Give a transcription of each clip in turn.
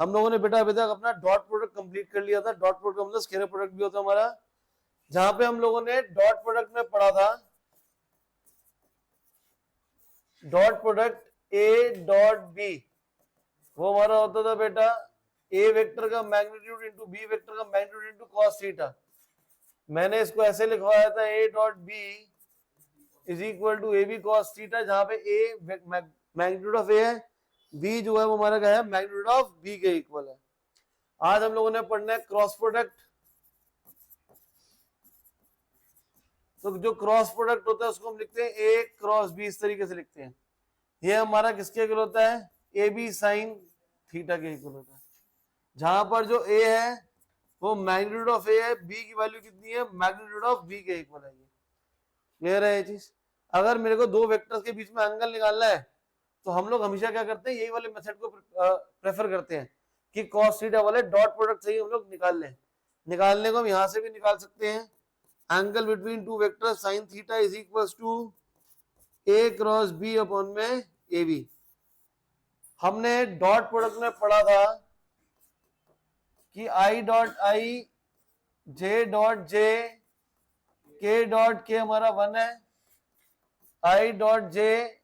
हम लोगों ने बेटा अभी तक अपना डॉट प्रोडक्ट कंप्लीट कर लिया था। डॉट प्रोडक्ट मतलब स्केलर प्रोडक्ट भी होता है हमारा, जहां पे हम लोगों ने डॉट प्रोडक्ट में पढ़ा था dot product a dot b, वो हमारा होता था बेटा ए वेक्टर का मैग्नीट्यूड इंटू बी वेक्टर का मैग्नीट्यूड इंटू कॉस थीटा। मैंने इसको ऐसे लिखवाया था a dot b is equal to A b cos theta, जहां पे ए मैग्नीट्यूड ऑफ ए है, बी जो है वो हमारा क्या है मैग्नीट्यूड ऑफ बी के इक्वल है। आज हम लोगों ने पढ़ना है क्रॉस प्रोडक्ट। तो जो क्रॉस प्रोडक्ट होता है उसको हम लिखते हैं ए क्रॉस बी, इस तरीके से लिखते हैं। ये हमारा किसके इक्वल होता है, ए बी साइन थीटा के इक्वल होता है, जहां पर जो ए है वो मैग्नीट्यूड ऑफ ए है, बी की वैल्यू कितनी है मैग्नीट्यूड ऑफ बी के इक्वल है। क्लियर है ये चीज। अगर मेरे को दो वेक्टर्स के बीच में एंगल निकालना है तो हम लोग हमेशा क्या करते हैं, यही वाले मेथड को प्रेफर करते हैं कि cos थीटा वाले डॉट प्रोडक्ट से ही हम लोग निकाल लें। निकालने को हम यहां से भी निकाल सकते हैं, angle between two vectors sine theta is equals to a cross b upon में ए बी। हमने डॉट प्रोडक्ट में पढ़ा था कि I dot I J dot J के डॉट के हमारा 1 है, I dot J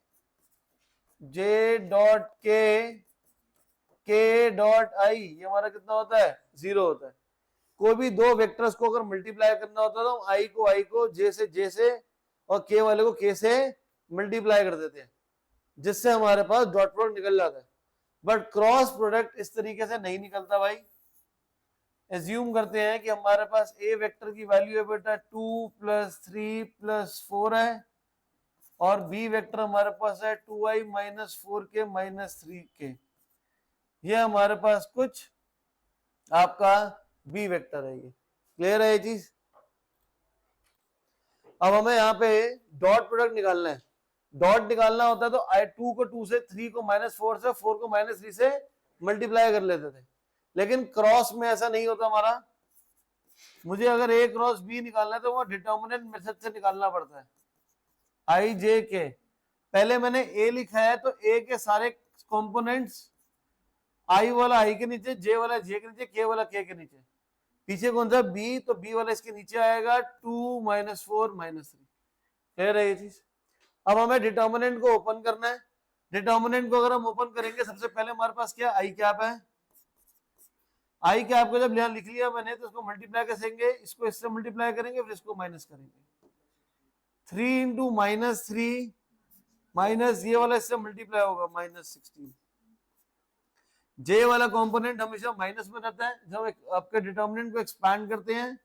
J dot के डॉट आई ये हमारा कितना होता है 0 होता है। कोई भी दो वेक्टर्स को अगर मल्टीप्लाई करना होता है तो आई को जे से और के वाले को के से मल्टीप्लाई कर देते हैं, जिससे हमारे पास डॉट प्रोडक्ट निकल जाता है। बट क्रॉस प्रोडक्ट इस तरीके से नहीं निकलता भाई। एज्यूम करते हैं कि हमारे पास ए वेक्टर की वैल्यू है बेटा 2 + 3 + 4 है, और बी वेक्टर हमारे पास है 2i - 4k - 3k। ये हमारे पास कुछ आपका बी वेक्टर है। ये क्लियर है ये चीज। अब हमें यहाँ पे डॉट प्रोडक्ट निकालना है। डॉट निकालना होता है तो i2 को 2 से, 3 को -4 से, 4 को -3 से मल्टीप्लाई कर लेते थे, लेकिन क्रॉस में ऐसा नहीं होता हमारा। मुझे अगर ए क्रॉस बी निकालना है तो वो डिटर्मिनेंट मेथड से निकालना पड़ता है। आई जे के, पहले मैंने ए लिखा है तो ए के सारे कंपोनेंट्स, आई वाला आई के नीचे, जे वाला जे के नीचे, के वाला के नीचे, पीछे कौन सा बी, तो बी वाला इसके नीचे आएगा 2 - 4 - 3। क्लियर है ये चीज। अब हमें डिटर्मिनेंट को ओपन करना है। डिटर्मिनेंट को अगर हम ओपन करेंगे, सबसे पहले हमारे पास क्या आई कैप है। आई कैप को जब यहाँ लिख लिया मैंने तो इसको मल्टीप्लाई करेंगे, इसको इससे मल्टीप्लाई करेंगे, फिर इसको माइनस करेंगे। 3 × -3 माइनस ये वाला इससे मल्टीप्लाई होगा -16। जे वाला कंपोनेंट हमेशा माइनस में रहता है। जब आपके डिटर्मिनेंट को एक्सपैंड करते हैं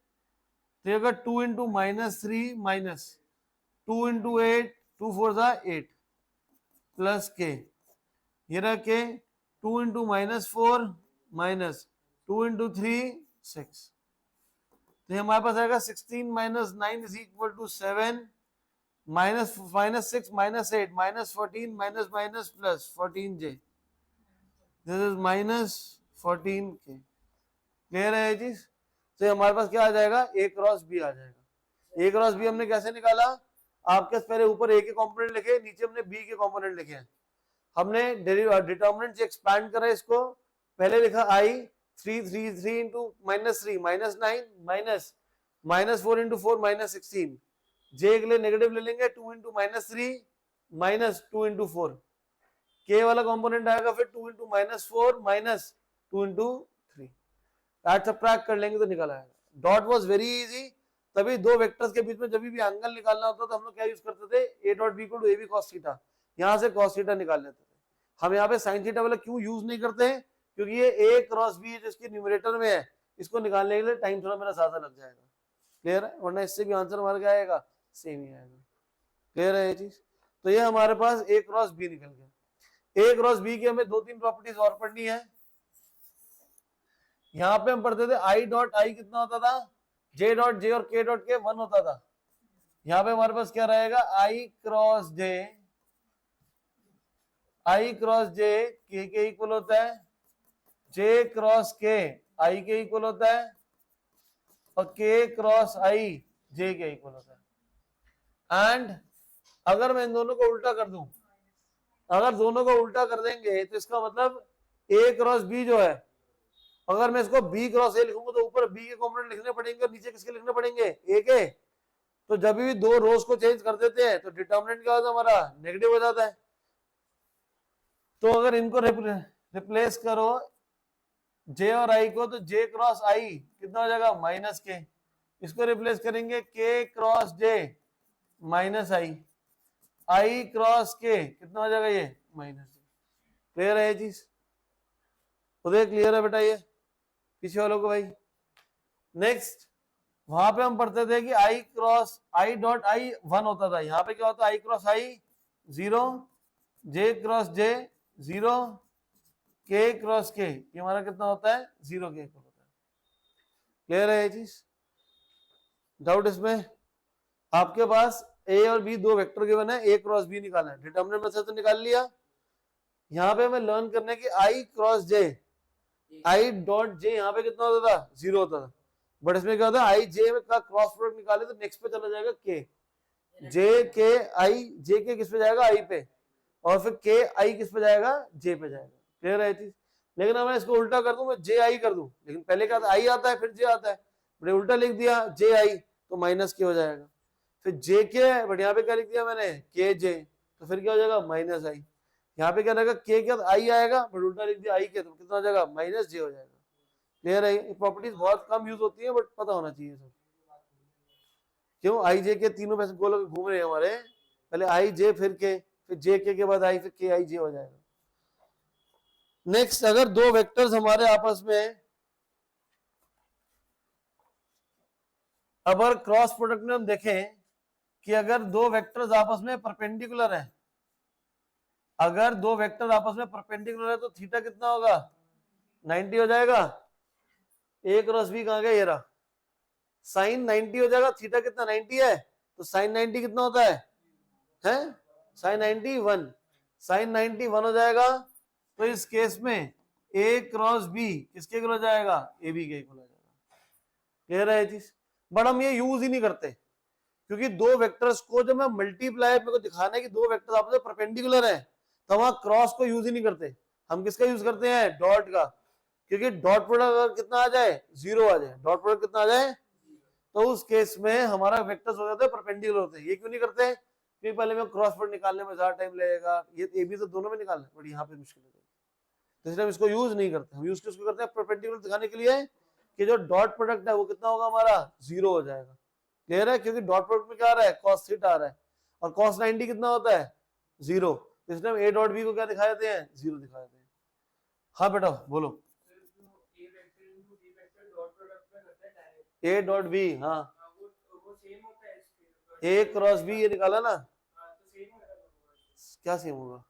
तो ये 2 × -3 माइनस 2 × 8, 2 × 4 = 8 प्लस के, ये रहा के 2 × -4 माइनस 2 × 3 6। तो हमारे पास आएगा 16 - 9 = 7 -6 -8 -14 plus 14j, this is -14k। Clear है ये चीज। तो हमारे पास क्या आ जाएगा, ए क्रॉस बी आ जाएगा। ए क्रॉस बी हमने कैसे निकाला, आपके पहले ऊपर ए के कंपोनेंट लिखे, नीचे हमने बी के कंपोनेंट लिखे हैं। हमने डिटर्मिनेंट से एक्सपैंड करा इसको, पहले लिखा आई 3 × -3 -9 -4 × 4 -16। जे के लिए नेगेटिव ले लेंगे, 2 × -3 -2 × 4। के वाला कंपोनेंट आएगा फिर 2 × -4 -2 × 3। ऐड सबट्रैक्ट कर लेंगे तो निकल आएगा। Dot was very easy. तभी दो वेक्टर्स के बीच में जब भी एंगल निकालना होता तो हम लोग क्या यूज करते थे, ए डॉट बी को ए बी कॉस थीटा, यहां से कॉस थीटा निकाल लेते थे। हम यहाँ पे साइन थीटा वाला क्यों यूज नहीं करते हैं, क्योंकि ये ए क्रॉस बी जिसके न्यूमरेटर में है, इसको निकालने के लिए टाइम थोड़ा मेरा ज्यादा लग जाएगा। क्लियर है, वरना इससे भी आंसर हमारा क्या आएगा, सेम ही आएगा। क्लियर है ये चीज। तो ये हमारे पास ए क्रॉस बी निकल गया। ए क्रॉस बी की हमें 2-3 प्रॉपर्टीज और पढ़नी है। यहां पे हम पढ़ते थे आई डॉट आई कितना होता था, जे डॉट जे और के डॉट के 1 होता था। यहां पे हमारे पास क्या रहेगा, आई क्रॉस जे के इक्वल होता है, जे क्रॉस के आई के इक्वल होता है, और के क्रॉस आई जे के इक्वल होता है। एंड अगर मैं इन दोनों को उल्टा कर दूं, अगर दोनों को उल्टा कर देंगे तो इसका मतलब ए क्रॉस बी जो है अगर मैं इसको बी क्रॉस ए लिखूंगा तो ऊपर बी के कॉम्पोनेंट लिखने पड़ेंगे और नीचे किसके लिखने पड़ेंगे, ए के। तो जब भी दो रोज को चेंज कर देते हैं तो डिटर्मिनेंट क्या होता है हमारा, नेगेटिव हो जाता है। तो अगर इनको रिप्लेस करो जे और आई को, तो जे क्रॉस आई कितना हो जाएगा, माइनस के। इसको रिप्लेस करेंगे के क्रॉस जे माइनस आई, आई क्रॉस के कितना हो जाएगा, ये माइनस जे। क्लियर है ये चीज, उदय क्लियर है बेटा ये पीछे वालों को भाई। नेक्स्ट, वहां पे हम पढ़ते थे कि आई क्रॉस आई डॉट आई 1 होता था, यहाँ पे क्या होता है, आई क्रॉस आई 0, जे क्रॉस जे 0, के क्रॉस के, ये हमारा कितना होता है, 0 के इक्वल होता है। क्लियर है ये चीज, डाउट इसमें? आपके पास ए और बी दो वेक्टर गिवन है, ए क्रॉस बी निकालना है, डिटर्मिनेंट में से तो निकाल लिया। यहाँ पे हमें लर्न करने की आई cross J, I dot J यहाँ पे कितना होता था, 0 होता था। बट इसमें क्या होता है, आई जे का क्रॉस प्रोडक्ट निकाले तो नेक्स्ट पे चला जाएगा के, जे के आई, जे के किस पे जाएगा, आई पे, और फिर के आई किस पे जाएगा, जे पे जाएगा। क्लियर है चीज? लेकिन अगर मैं इसको उल्टा कर दूं, मैं जे आई कर दूं, लेकिन पहले क्या था, आई आता है फिर जे आता है, मैंने उल्टा लिख दिया जे आई तो माइनस के हो जाएगा, फिर जे के, बट यहाँ पे क्या लिख दिया मैंने, के जे, तो फिर क्या हो जाएगा, माइनस आई। यहाँ पे क्या रहेगा, के क्या आई आएगा, बट उल्टा लिख दिया आई के, तो कितना हो जाएगा, माइनस जे हो जाएगा। क्लियर है? ये प्रॉपर्टीज बहुत कम यूज होती है बट पता होना चाहिए सब। क्यों, आई जे के तीनों पैसे गोल घूम रहे हैं हमारे, पहले आई जे फिर के, फिर जे के बाद आई, फिर के आई जे हो जाएगा। नेक्स्ट, अगर दो वेक्टर्स हमारे आपस में, अगर क्रॉस प्रोडक्ट में हम देखें कि अगर दो वेक्टर्स आपस में परपेंडिकुलर है, अगर दो वेक्टर आपस में परपेंडिकुलर है तो थीटा कितना होगा, 90 हो जाएगा। ए क्रॉस बी कहां गया, ये रहा, साइन 90 हो जाएगा, थीटा कितना 90 है, तो साइन 90 कितना होता है साइन 90 1, साइन 90 1 हो जाएगा। तो इस केस में ए क्रॉस बी किसके इक्वल हो जाएगा, ए बी के इक्वल हो जाएगा। क्लियर है ये चीज? बट हम ये यूज ही नहीं करते, क्योंकि दो वेक्टर्स को जब मैं मल्टीप्लाई, मेरे को दिखाना है कि दो वेक्टर्स आपस में परपेंडिकुलर है, तो वहां क्रॉस को यूज ही नहीं करते, हम किसका यूज करते हैं, डॉट का। क्योंकि डॉट प्रोडक्ट अगर कितना आ जाए, 0 आ जाए, डॉट प्रोडक्ट कितना आ जाए, तो उस केस में हमारा वेक्टर्स हो जाते हैं परपेंडिकुलर होते हैं। ये क्यों नहीं करते, क्योंकि पहले में क्रॉस प्रोडक्ट निकालने में ज्यादा टाइम लगेगा, ये ए बी तो दोनों में निकालना है, बट यहाँ पे मुश्किल हो जाएगी, तो इसलिए हम इसको यूज नहीं करते। हम यूज किसको करते हैं, परपेंडिकुलर दिखाने के लिए कि जो डॉट प्रोडक्ट है वो कितना होगा हमारा, 0 हो जाएगा। क्लियर है? क्योंकि डॉट प्रोडक्ट में क्या आ रहा है, cos थीटा आ रहा है, और cos 90 कितना होता है, 0, तो इसलिए हम ए डॉट बी को क्या दिखा देते हैं, 0 दिखा देते हैं। हाँ बेटा बोलो, ए डॉट बी, हाँ ए क्रॉस बी ये निकाला ना, क्या सेम होगा,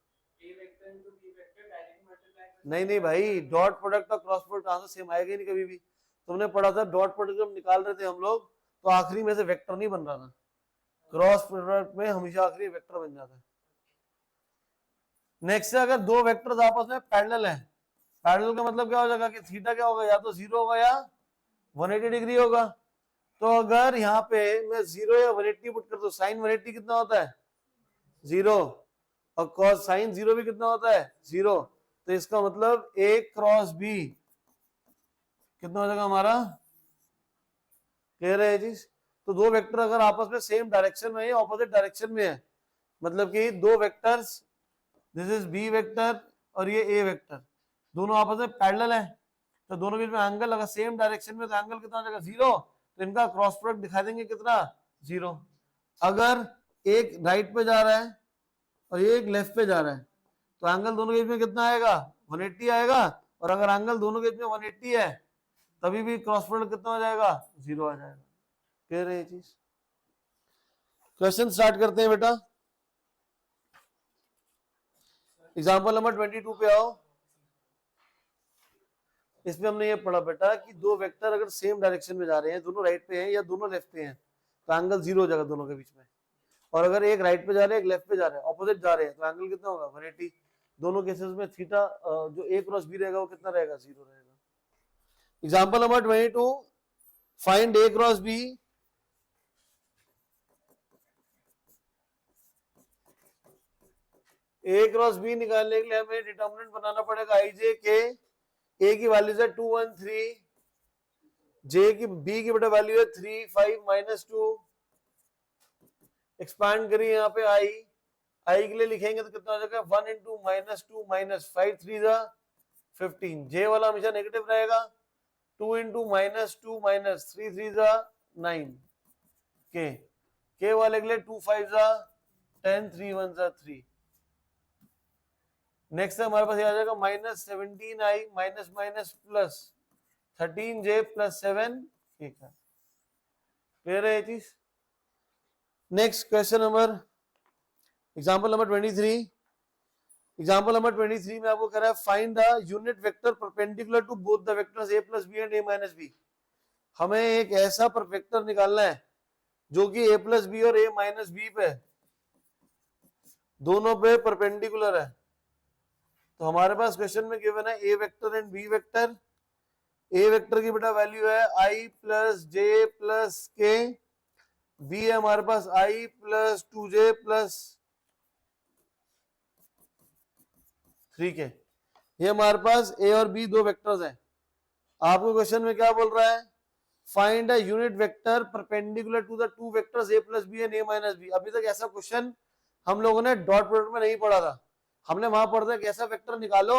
नहीं नहीं भाई, डॉट प्रोडक्ट और क्रॉस प्रोडक्ट कहां से सेम आएगा ही नहीं कभी भी। तुमने पढ़ा था डॉट प्रोडक्ट जब निकाल रहे थे हम लोग, तो आखिरी में से वेक्टर नहीं बन रहा था, क्रॉस प्रोडक्ट में हमेशा आखिरी वेक्टर बन जाता है। नेक्स्ट, अगर दो वेक्टर्स आपस में पैरेलल है, पैरेलल का मतलब क्या हो जाएगा कि थीटा क्या होगा, या तो 0 होगा या 180 डिग्री होगा। तो अगर यहाँ पे मैं 0 या 180 पुट कर दूं, साइन 180 कितना होता है, 0, और कॉस साइन 0 भी कितना होता है, 0, तो इसका मतलब ए क्रॉस बी कितना हो जाएगा हमारा। क्लियर है ये चीज? तो दो वेक्टर अगर आपस में सेम डायरेक्शन में है, ऑपोजिट डायरेक्शन में है, मतलब कि दो vectors, this is b vector और ये ए वेक्टर, दोनों आपस में पैरेलल है, तो दोनों के बीच में एंगल अगर सेम डायरेक्शन में, तो एंगल कितना हो जाएगा, 0, तो इनका क्रॉस प्रोडक्ट दिखा देंगे कितना, 0। अगर एक राइट पे जा रहा है और ये एक लेफ्ट पे जा रहा है, तो एंगल दोनों के बीच में कितना आएगा, 180 आएगा, और अगर एंगल दोनों के बीच में 180 है, तभी भी क्रॉस प्रोडक्ट कितना हो जाएगा, 0 आ जाएगा। क्लियर है ये चीज? क्वेश्चन स्टार्ट करते हैं बेटा। एग्जांपल नंबर 22 पे आओ। इसमें हमने ये पढ़ा बेटा कि दो वेक्टर अगर सेम डायरेक्शन में जा रहे हैं, दोनों राइट पे हैं या दोनों लेफ्ट पे हैं, तो एंगल 0 हो जाएगा दोनों के बीच में। और अगर एक राइट पे जा रहे हैं, एक लेफ्ट पे जा रहे हैं, ऑपोजिट जा रहे हैं, तो एंगल कितना होगा, 180। दोनों केसेस में थीटा जो ए क्रॉस बी रहेगा वो कितना रहेगा, 0 रहेगा। एग्जांपल नंबर 22, फाइंड ए क्रॉस बी। ए क्रॉस बी निकालने के लिए हमें डिटर्मिनेंट बनाना पड़ेगा आई जे के ए की वैल्यू है 2 1 3, जे की बी की बेटा वैल्यू है 3 5 -2, एक्सपांड करिए यहाँ पे आई के लिए लिखेंगे तो कितना हो जाएगा 1 × -2 -5 3 जा 15, जे वाला हमेशा नेगेटिव रहेगा, 2 × -2 -3 3 जा 9, के वाले के लिए 2 5 जा 10 3 1 जा 3। नेक्स्ट हमारे पास ये आ जाएगा -17i प्लस 13j प्लस 7 के का। क्लियर है ये चीज? Next question number example number 23। Example number 23 में आपको कह रहा है find the unit vector perpendicular to both the vectors a plus B and a minus b. हमें एक ऐसा परपेंडिकुलर निकालना है जो कि a प्लस बी और a माइनस बी पे दोनों पे परपेंडिकुलर है। तो हमारे पास क्वेश्चन में गिवन है a vector and b vector. a vector की बेटा वैल्यू है i प्लस जे प्लस के, b है हमारे पास i plus 2j plus 3k। ये हमारे पास a और b दो वेक्टर्स हैं। आपको क्वेश्चन में क्या बोल रहा है? Find a unit vector perpendicular to the two vectors a plus B and a minus b. अभी तक ऐसा क्वेश्चन हम लोगों ने डॉट प्रोडक्ट में नहीं पढ़ा था। हमने वहां पढ़ा था कि ऐसा वेक्टर निकालो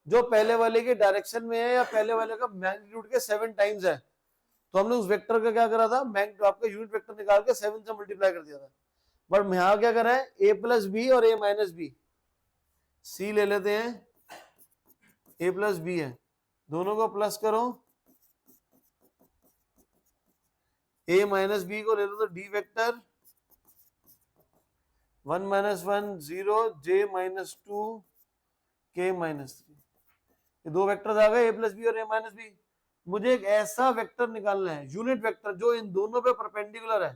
जो पहले वाले के डायरेक्शन में है या पहले वाले का मैग्नीट्यूड के 7 टाइम्स है। तो हमने उस वेक्टर का क्या करा था, आपका यूनिट वेक्टर निकाल के 7 से मल्टीप्लाई कर दिया था। बट यहाँ क्या करा है, a प्लस बी और a माइनस बी, सी ले लेते हैं, a प्लस बी है, दोनों को प्लस करो, a माइनस बी को ले लो तो d वेक्टर 1 - 1 0 j -2 k -3। ये दो वेक्टर्स आ गए a प्लस बी और a माइनस बी। मुझे एक ऐसा वेक्टर निकालना है यूनिट वेक्टर जो इन दोनों पे परपेंडिकुलर है।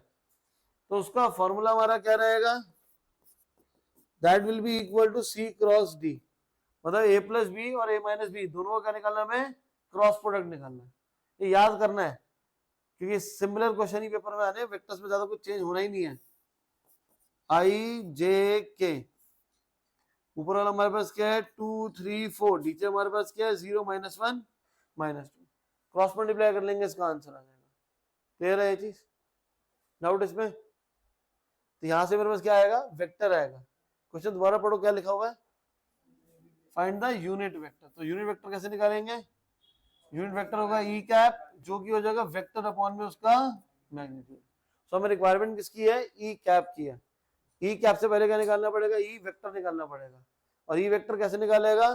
तो उसका फॉर्मूला हमारा क्या रहेगा? That will be equal to c cross d। मतलब a प्लस बी और a माइनस बी दोनों का क्या निकालना है? हमें क्रॉस प्रोडक्ट निकालना है। ये याद करना है क्योंकि सिमिलर क्वेश्चन ही पेपर में आने, वेक्टर्स में ज्यादा कुछ चेंज होना ही नहीं है। i j k, ऊपर वाला हमारे पास क्या है 2 3 4, नीचे हमारे पास क्या है 0 -1 -2, क्रॉस मल्टीप्लाई कर लेंगे, इसका आंसर आ जाएगा। क्लियर है ये चीज? डाउट इसमें? तो यहां से मेरे पास क्या आएगा? वेक्टर आएगा। क्वेश्चन दोबारा पढ़ो, क्या लिखा हुआ है? Find the unit vector. तो यूनिट वेक्टर कैसे निकालेंगे? यूनिट वेक्टर होगा ई कैप, जो कि हो जाएगा वेक्टर अपॉन में उसका मैग्नीट्यूड। सो हमें रिक्वायरमेंट किसकी है? ई कैप की है। ई कैप से पहले क्या निकालना पड़ेगा? ई वेक्टर निकालना पड़ेगा। और ई वेक्टर कैसे निकालेगा?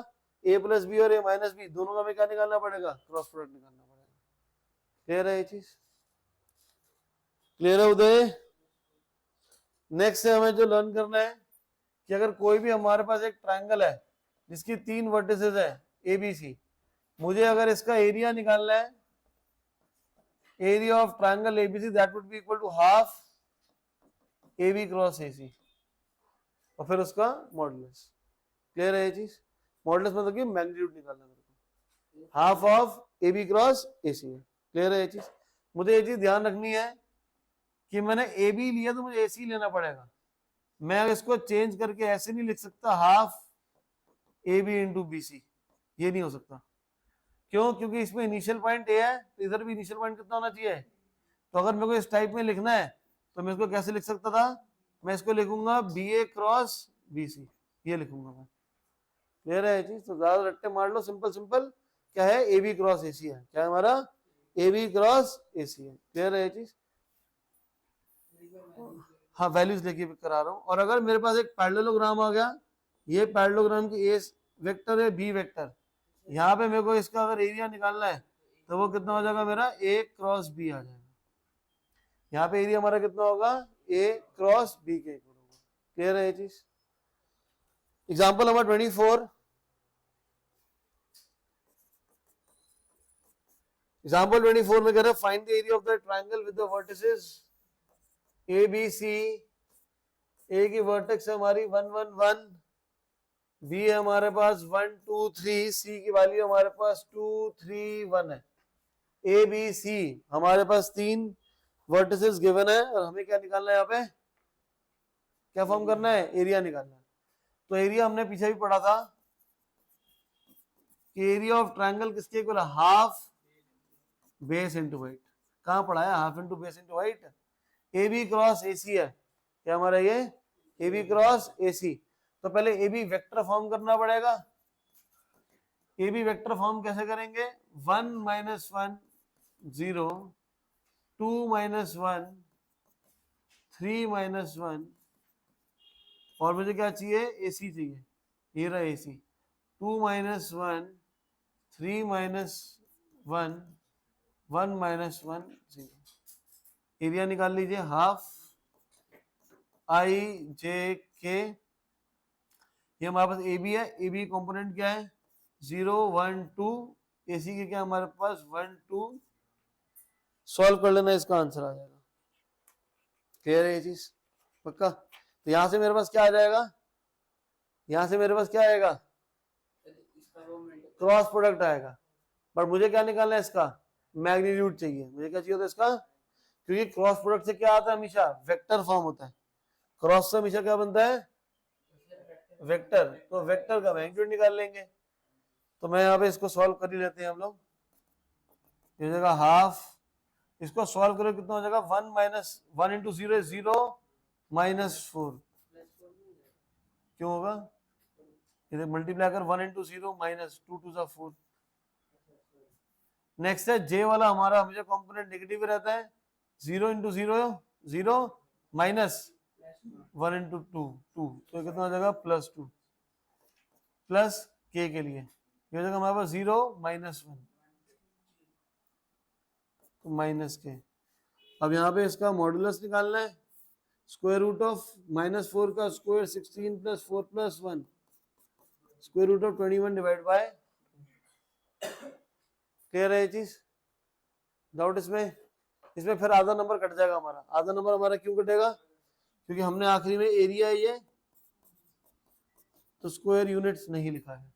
a प्लस बी और a माइनस बी दोनों का हमें क्या निकालना पड़ेगा? क्रॉस प्रोडक्ट निकालना पड़ेगा। क्लियर है ये चीज? क्लियर है उदय? नेक्स्ट से हमें जो लर्न करना है कि अगर कोई भी हमारे पास एक ट्रायंगल है जिसकी 3 वर्टिसेस है ए बी सी, मुझे अगर इसका एरिया निकालना है, area of triangle ABC that would be equal to half A B cross A C, और फिर उसका मॉडुलस। क्लियर है ये चीज? मॉडुलस मतलब कि मैग्नीट्यूड निकालना है मेरे को, half of A B cross A C है। क्लियर है ये चीज? मुझे ये चीज ध्यान रखनी है कि मैंने ए बी लिया तो मुझे ए सी लेना पड़ेगा। मैं इसको चेंज करके ऐसे नहीं लिख सकता हाफ ए बी इंटू बी सी, ये नहीं हो सकता। क्यों? क्योंकि इसमें इनिशियल पॉइंट ए है, तो इधर भी इनिशियल पॉइंट कितना होना चाहिए? तो अगर मेरे को इस टाइप में लिखना है तो मैं इसको कैसे लिख सकता था? मैं इसको लिखूंगा बी ए क्रॉस बी सी, ये लिखूंगा मैं। क्लियर है ये चीज? तो ज्यादा रट्टे मार लो, सिंपल सिंपल क्या है? ए बी क्रॉस ए सी है। क्या है हमारा? ए बी क्रॉस ए सी है। क्लियर है ये चीज? हाँ, वैल्यूज लेके करा रहा हूँ। और अगर मेरे पास एक पैरेललोग्राम आ गया, ये पैरेललोग्राम की ए वेक्टर है, बी वेक्टर, यहाँ पे मेरे को इसका अगर एरिया निकालना है तो वो कितना हो जाएगा मेरा? ए क्रॉस बी आ जाएगा। यहाँ पे एरिया हमारा कितना होगा? ए क्रॉस बी के इक्वल होगा। क्लियर है ये चीज? Example number 24। एग्जाम्पल 24 में कह रहे हैं find the area of the triangle with the vertices A B C. A की वर्टेक्स है हमारी 1 1 1, बी है हमारे पास 1 2 3, सी की वैल्यू हमारे पास 2 3 1 है। ए बी सी हमारे पास 3 वर्टिसेस गिवन है और हमें क्या निकालना है? यहाँ पे क्या फॉर्म करना है? एरिया निकालना है। तो एरिया हमने पीछे भी पढ़ा था एरिया ऑफ ट्रायंगल किसके इक्वल है? Half base into height. कहाँ पढ़ा है? Half into base into height. A B cross A C है क्या हमारा ये? A B cross A C. तो पहले ए बी वेक्टर फॉर्म करना पड़ेगा। ए बी वेक्टर फॉर्म कैसे करेंगे? 1 माइनस 1 0, 2 माइनस 1 3 माइनस 1, और मुझे क्या चाहिए? ए सी चाहिए, ये रहा ए सी। 2 माइनस 1 3 माइनस 1 1 माइनस 1 0। एरिया निकाल लीजिए, हाफ आई जे के। ये हमारे पास ए बी है, ए बी कॉम्पोनेंट क्या है? 0 1 2, ए सी के क्या हमारे पास 1 2। सॉल्व कर लेना, इसका आंसर आ जाएगा। क्लियर है ये चीज? पक्का? तो यहां से मेरे पास क्या आ जाएगा? यहां से मेरे पास क्या आएगा? क्रॉस प्रोडक्ट आएगा। पर मुझे क्या निकालना है? इसका मैग्नीट्यूड चाहिए। मुझे क्या चाहिए होता है इसका? क्योंकि क्रॉस प्रोडक्ट से क्या आता है? हमेशा वेक्टर फॉर्म होता है। क्रॉस से हमेशा क्या बनता है? वेक्टर। तो वेक्टर का मैग्नीट्यूड निकाल लेंगे। तो मैं यहाँ पे इसको सॉल्व कर ही लेते हैं हम लोग। ये जगह हाफ, इसको सॉल्व करो कितना हो जाएगा? 1 माइनस 1 इंटू 0 0 माइनस 4। क्यों होगा? इधर मल्टीप्लाई कर 1 इंटू 0 माइनस 2 2 4। नेक्स्ट है जे वाला, हमारा हमेशा कंपोनेंट नेगेटिव रहता है। 0 इंटू 0 0 माइनस 1 इंटू 2 2, तो कितना हो जाएगा? प्लस 2 प्लस के लिए ये हो जाएगा हमारे पास 0 माइनस 1 तो माइनस के। अब यहाँ पे इसका मॉडुलस निकालना है। स्क्वायर रूट ऑफ माइनस 4 का square 16 plus 4 plus 1, square root of 21 divide by. Clear है ये चीज? डाउट इसमें? इसमें फिर आधा नंबर कट जाएगा हमारा। आधा नंबर हमारा क्यों कटेगा? क्योंकि हमने आखिरी में एरिया ये तो स्क्वायर यूनिट्स नहीं लिखा है।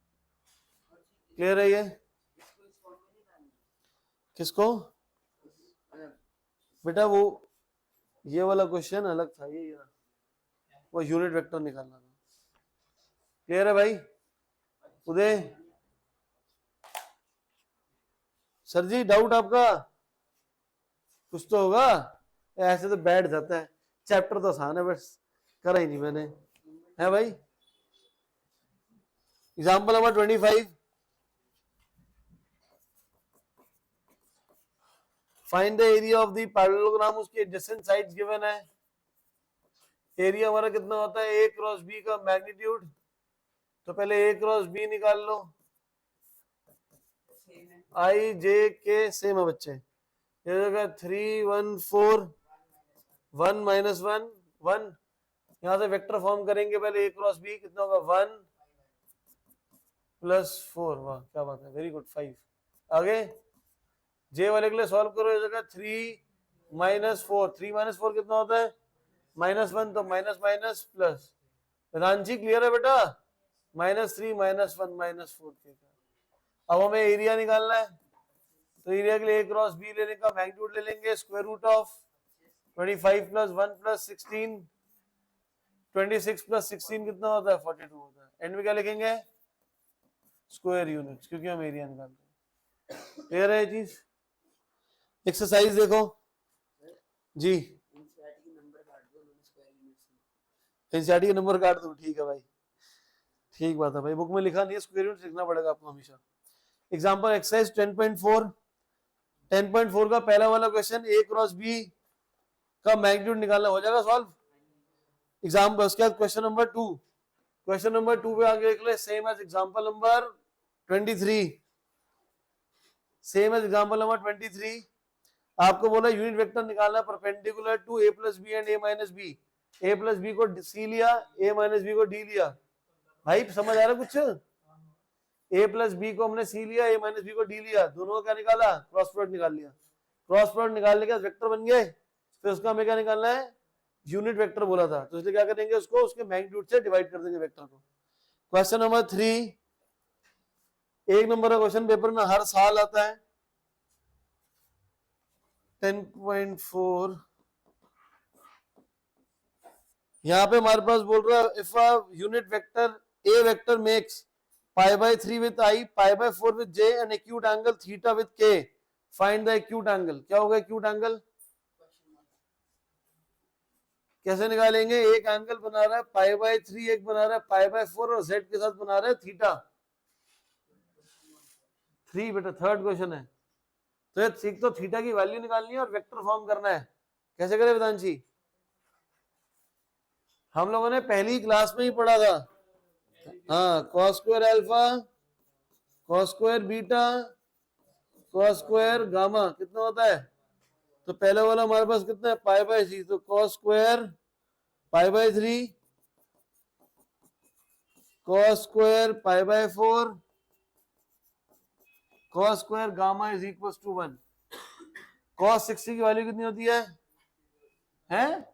क्लियर है ये? किसको? बेटा वो ये वाला क्वेश्चन अलग था, ये वो यूनिट वेक्टर निकालना था। क्लियर है भाई? उदय सर जी, डाउट आपका? कुछ तो होगा, ऐसे तो बैठ जाता है। चैप्टर तो आसान है, बस करा ही नहीं मैंने, है भाई? Example number 25, find the area of the parallelogram. उसकी एडजेसेंट साइड्स गिवन है। एरिया हमारा कितना होता है? ए क्रॉस बी का मैग्नीट्यूड। तो पहले ए क्रॉस बी निकाल लो। आई जे के सेम है बच्चे। ये जगह 3 1 4 1 माइनस 1 1। यहां से वेक्टर फॉर्म करेंगे पहले। ए क्रॉस बी कितना होगा? 1 प्लस 4। वाह क्या बात है, वेरी गुड। 5 आगे जे वाले के लिए सॉल्व करो। ये जगह 3 माइनस 4, 3 माइनस 4 कितना होता है? माइनस 1। तो minus minus plus. Ranchi clear है बेटा? -3 -1 -4 के। अब हमें एरिया निकालना है। तो एरिया के लिए ए क्रॉस बी लेने का मैग्नीट्यूड ले लेंगे। Square root of 25 plus 1 plus 16, 26 plus 16 कितना होता है? 42 होता है। एंड में क्या लिखेंगे? स्क्वायर यूनिट्स, क्योंकि हम एरिया निकालते हैं। क्लियर है ये चीज? एक्सरसाइज देखो जी। एनसीईआरटी के नंबर काट दो, ठीक है भाई, ठीक बात है भाई। बुक में लिखा नहीं है, स्क्वायर यूनिट लिखना पड़ेगा आपको हमेशा। Example exercise 10.4। 10.4 का पहला वाला क्वेश्चन, ए क्रॉस बी का मैग्नीट्यूड निकालना। हो जाएगा सॉल्व? एग्जांपल उसके बाद क्वेश्चन नंबर 2। क्वेश्चन नंबर 2 पे आगे देख ले, same as example number 23। Same as example number 23। आपको बोला यूनिट वेक्टर निकालना perpendicular to A plus B and A minus B. A plus B को सी लिया, ए माइनस बी को डी लिया। भाई समझ आ रहा कुछ? ए प्लस बी को हमने सी लिया, ए माइनस बी को डी लिया। दोनों का क्या निकाला? क्रॉस प्रोडक्ट निकाल लिया। क्रॉस प्रोडक्ट निकालने के बाद वेक्टर बन गए। फिर उसका हमें क्या निकालना है? यूनिट वेक्टर बोला था, तो इसलिए क्या करेंगे? उसको उसके मैग्नीट्यूड से डिवाइड कर देंगे वेक्टर को। क्वेश्चन नंबर 3, एक नंबर का क्वेश्चन पेपर में हर साल आता है। 10.4 यहाँ पे हमारे पास बोल रहा है, if a unit vector A vector makes pi by 3 with I, pi by 4 with J, and acute angle theta with के, फाइंड द एक्यूट एंगल। क्या होगा एक्यूट एंगल? कैसे निकालेंगे? एक एंगल बना रहा है पाई बाय 3, एक बना रहा है पाई बाय 4, और जेड के साथ बना रहा है थीटा 3। बेटा थर्ड क्वेश्चन है। तो ये एक तो थीटा की वैल्यू निकालनी है और वेक्टर फॉर्म करना है। कैसे करें वेदांशी? हम लोगों ने पहली क्लास में ही पढ़ा था। हाँ, cos square alpha, cos square beta, cos square gamma कितना होता है? तो पहले वाला हमारे पास कितना है? पाई बाय 3, तो cos square pi by 3, cos square pi by 4, cos square gamma is equal to 1। Cos 60 की वैल्यू कितनी होती है? हैं?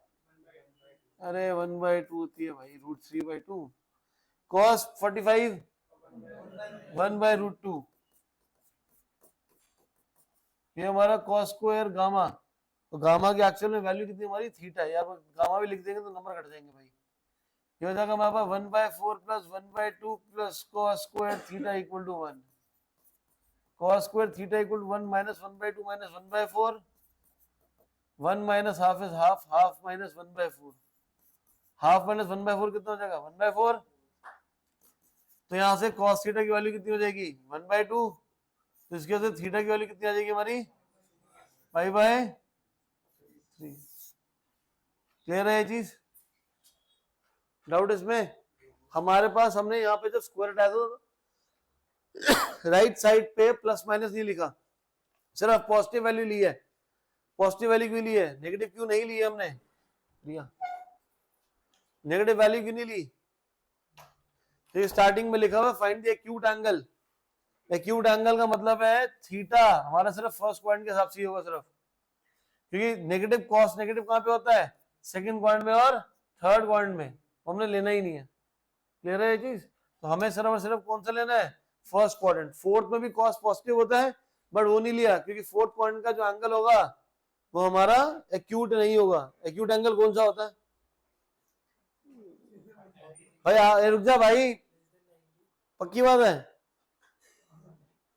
अरे 1/2 होती है भाई, √3/2। कॉस 45 1/√2। ये हमारा कॉस स्क्वायर गामा, तो गामा की एक्चुअल में वैल्यू कितनी हमारी? थीटा है यार, गामा भी लिख देंगे तो नंबर कट जाएंगे भाई। ये हो जाएगा हमारे पास 1/4 plus 1/2 plus cos square theta equal to 1। Cos square theta equal to 1 minus 1/2 minus 1/4, 1 minus half is half, half minus 1/4, half minus 1/4 कितना हो जाएगा? 1/4। तो यहाँ से कॉस थीटा की वैल्यू कितनी हो जाएगी? 1/2। तो इसकी वजह से थीटा की वैल्यू कितनी आ जाएगी हमारी? पाई बाय 3। क्लियर है ये चीज? डाउट इसमें? हमारे पास हमने यहाँ पे जब स्क्वायर हटाया तो राइट साइड पे प्लस माइनस नहीं लिखा, सिर्फ पॉजिटिव वैल्यू ली है। पॉजिटिव वैल्यू क्यों ली है? नेगेटिव क्यों नहीं ली है हमने? लिया, नेगेटिव वैल्यू क्यों नहीं ली? तो स्टार्टिंग में लिखा हुआ find the acute angle. Acute angle का मतलब है थीटा हमारा सिर्फ फर्स्ट क्वाड्रेंट के हिसाब से होगा सिर्फ, क्योंकि नेगेटिव कॉस नेगेटिव कहां पे होता है? सेकंड क्वाड्रेंट में और थर्ड क्वाड्रेंट में, हमने लेना ही नहीं है। क्लियर है ये चीज? तो हमें सिर्फ और सिर्फ कौन सा लेना है? First quadrant. फोर्थ में भी कॉस पॉजिटिव होता है बट वो नहीं लिया, क्योंकि फोर्थ क्वाड्रेंट का जो एंगल होगा वो हमारा एक्यूट नहीं होगा। एक्यूट एंगल कौन सा होता है भाई? रुक जा भाई, पक्की बात है?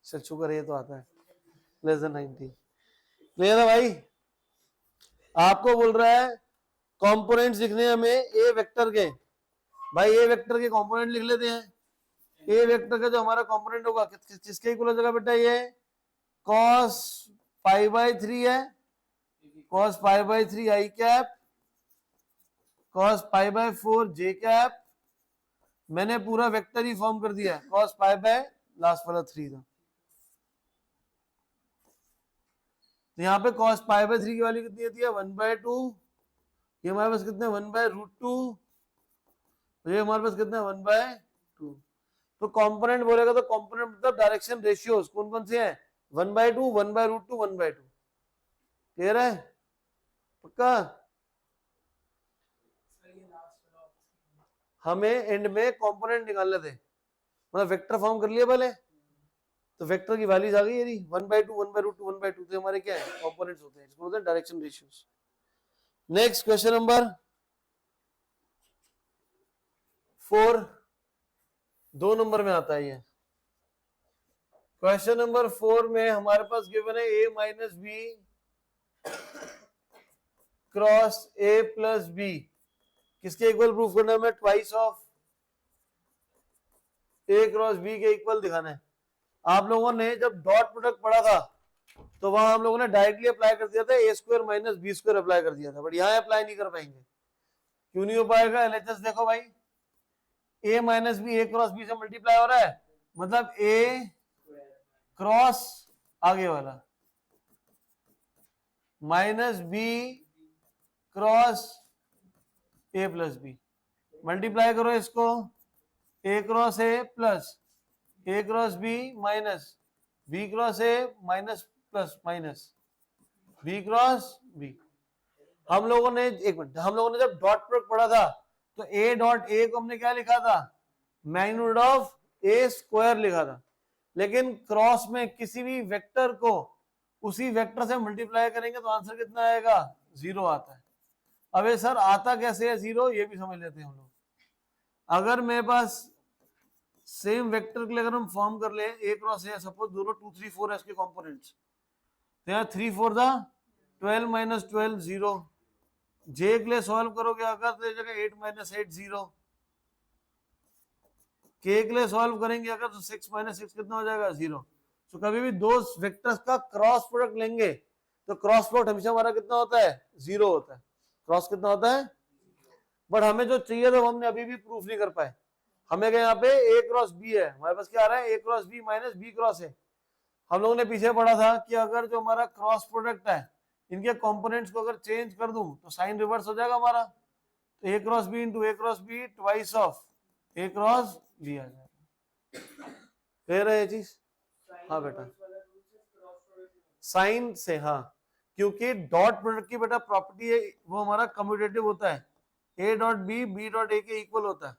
चल शुक्र ये तो आता है, लेस देन 90। क्लियर है भाई? आपको बोल रहा है कंपोनेंट्स लिखने हमें ए वेक्टर के। भाई ए वेक्टर के कंपोनेंट लिख लेते हैं। ए वेक्टर का जो हमारा कंपोनेंट होगा किसके इक्वल हो जाएगा बेटा? ये cos पाई बाय 3 है, cos pi by 3 I cap, cos pi by 4 J cap. मैंने पूरा वेक्टर ही फॉर्म कर दिया, cos पाई बाय लास्ट वाला 3 था। तो यहाँ पे cos पाई बाय 3 की वैल्यू कितनी होती है? 1/2। ये हमारे पास कितने? 1/√2। ये हमारे पास कितना? 1/2। तो कंपोनेंट बोलेगा तो कंपोनेंट मतलब डायरेक्शन रेशियोज कौन कौन से हैं? 1/2, 1/√2, 1/2। क्लियर है? पक्का? हमें एंड में कंपोनेंट निकालने थे, मतलब वेक्टर फॉर्म कर लिया पहले, तो वेक्टर की वैल्यूज आ गई ये 1/2, 1/√2, 1/2। तो हमारे क्या है? कंपोनेंट्स होते हैं, इसको बोलते हैं direction ratios. Next question number 4, 2 नंबर में आता है ये क्वेश्चन नंबर 4 में हमारे पास गिवन है a minus B cross a plus b किसके इक्वल प्रूफ करना है? हमें twice of a cross b के इक्वल दिखाना है। आप लोगों ने जब डॉट प्रोडक्ट पढ़ा था तो वहां हम लोगों ने डायरेक्टली अप्लाई कर दिया था a square minus b square apply कर दिया था, बट यहाँ अप्लाई नहीं कर पाएंगे। क्यों नहीं हो पाएगा? एलएचएस देखो भाई, a minus B a cross b से मल्टीप्लाई हो रहा है, मतलब a क्रॉस आगे वाला minus B cross A plus B. Multiply करो इसको, A cross A plus A cross B minus B cross A minus plus minus B cross B. हम लोगों ने एक मिनट, हम लोगों ने जब डॉट प्रोडक्ट पढ़ा था तो ए डॉट ए को हमने क्या लिखा था? मैग्नीट्यूड ऑफ ए स्क्वायर लिखा था। लेकिन क्रॉस में किसी भी वेक्टर को उसी वेक्टर से मल्टीप्लाई करेंगे तो आंसर कितना आएगा? 0 आता है। अबे सर आता कैसे है 0? ये भी समझ लेते हैं हम लोग। अगर मेरे पास सेम वेक्टर के लिए अगर हम फॉर्म कर ले ए क्रॉस ए, सपोज दोनों 2 3 4 है इसके कंपोनेंट्स, तो यहाँ 3 4 था 12 माइनस 12 0, जे के लिए सॉल्व करोगे अगर तो जगह 8 माइनस 8 0, के के लिए सॉल्व करेंगे अगर तो 6 माइनस 6 कितना हो जाएगा 0। तो कभी भी दो वेक्टर्स का क्रॉस प्रोडक्ट लेंगे तो क्रॉस प्रोडक्ट हमेशा हमारा कितना होता है 0 होता है, क्रॉस कितना होता है। बट हमें जो चाहिए था वो हमने अभी भी प्रूफ नहीं कर पाए। हमें यहाँ पे ए क्रॉस बी है, हमारे पास क्या आ रहा है A cross B minus B cross है। हम लोगों ने पीछे पढ़ा था कि अगर जो हमारा क्रॉस प्रोडक्ट है इनके कंपोनेंट्स को अगर चेंज कर दूं तो साइन रिवर्स हो जाएगा हमारा, तो A cross B into A cross B twice of A cross B आ जाएगा। क्लियर है ये चीज? हाँ बेटा साइन से, हाँ क्योंकि डॉट प्रोडक्ट की बेटा प्रॉपर्टी है वो हमारा कम्यूटेटिव होता है, a dot b dot a के इक्वल होता है।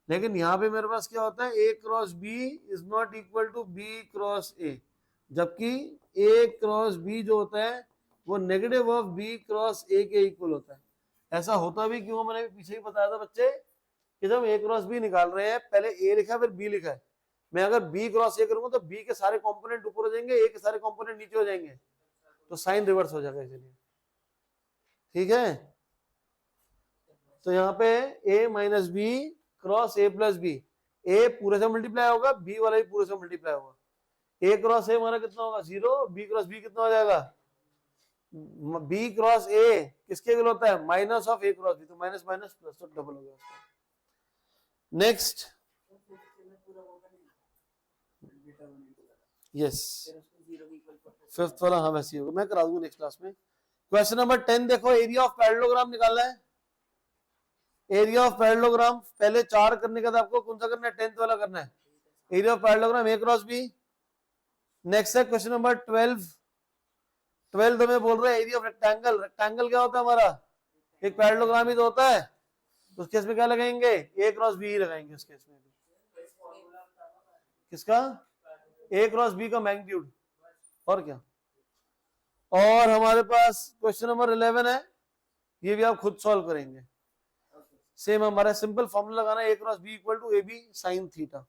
लेकिन यहाँ पे मेरे पास क्या होता है A cross B is not equal to B cross A, जबकि ए क्रॉस बी जो होता है वो negative of B cross A के इक्वल होता है। ऐसा होता भी क्यों, मैंने पीछे ही बताया था बच्चे कि जब ए क्रॉस बी निकाल रहे हैं पहले ए लिखा फिर बी लिखा है, मैं अगर बी क्रॉस ए करूंगा तो बी के सारे कंपोनेंट ऊपर हो जाएंगे, ए के सारे कंपोनेंट नीचे हो जाएंगे, तो साइन रिवर्स हो जाएगा इसलिए। ठीक है, तो यहाँ पे a minus B cross A plus B, A पूरे से मल्टीप्लाई होगा बी वाला भी पूरे से मल्टीप्लाई होगा, ए क्रॉस ए हमारा कितना होगा 0, बी क्रॉस बी कितना हो जाएगा, बी क्रॉस ए किसके इक्वल होता है minus of A cross b, तो माइनस माइनस प्लस तो डबल हो गया उसका। नेक्स्ट यस फिफ्थ वाला, हाँ वैसे होगा, मैं करा दूंगा नेक्स्ट क्लास में। क्वेश्चन नंबर 10 देखो, एरिया ऑफ पैरेललोग्राम निकालना है। एरिया ऑफ पैरेललोग्राम पहले 4 करने का था आपको, कौन सा करना है 10th वाला करना है, area of parallelogram a cross b. Next है क्वेश्चन नंबर 12 हमें बोल रहा है एरिया ऑफ रेक्टेंगल। रेक्टेंगल क्या होता है हमारा, एक पैरेललोग्राम ही तो होता है, तो उस केस में क्या लगाएंगे ए क्रॉस बी ही लगाएंगे उस केस में भी। किसका ए क्रॉस बी का मैग्नीट्यूड, और क्या। और हमारे पास क्वेश्चन नंबर 11 है, ये भी आप खुद सॉल्व करेंगे। सेम हमारा सिंपल फॉर्मूला लगाना है A cross B equal to A B sine theta.